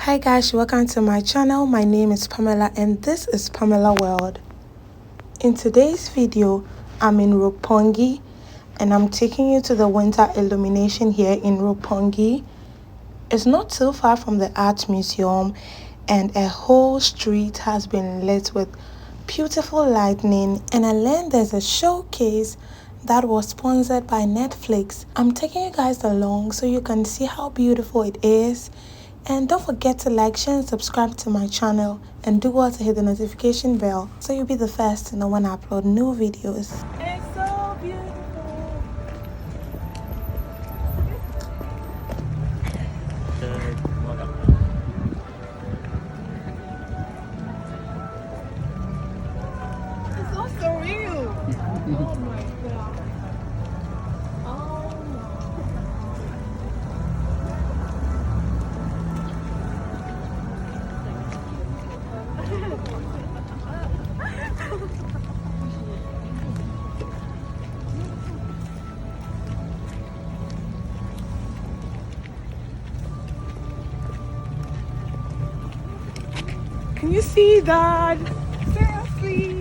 Hi guys, welcome to my channel. My name is Pamela and this is Pamela World. In today's video, I'm in Roppongi and I'm taking you to the winter illumination here in Roppongi. It's not too far from the art museum and a whole street has been lit with beautiful lightning, and I learned there's a showcase that was sponsored by Netflix. I'm taking you guys along so you can see how beautiful it is. And don't forget to like, share and subscribe to my channel, and do also hit the notification bell so you'll be the first to know when I upload new videos. It's so beautiful. It's so surreal. Oh my god. Can you see that? Seriously.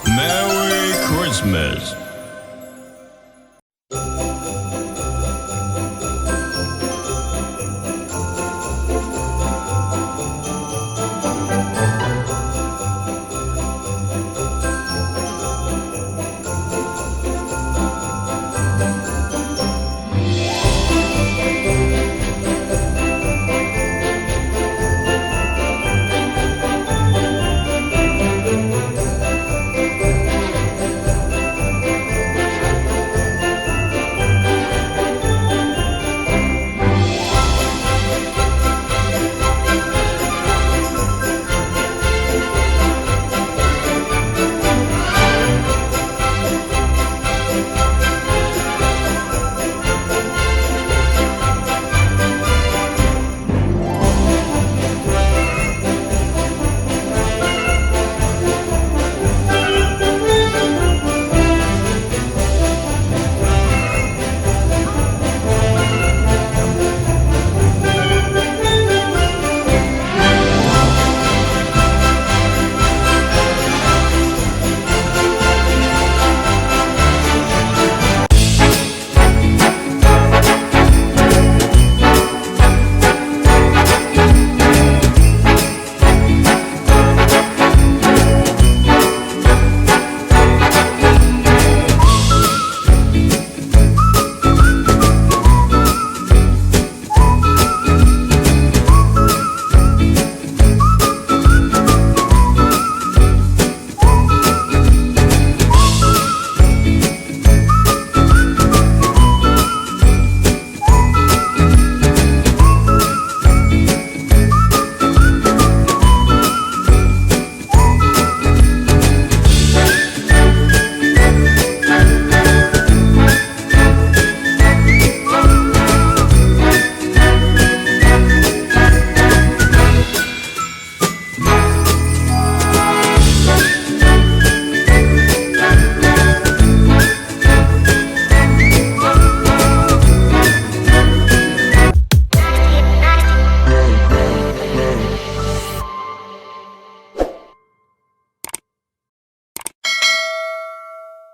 Merry Christmas.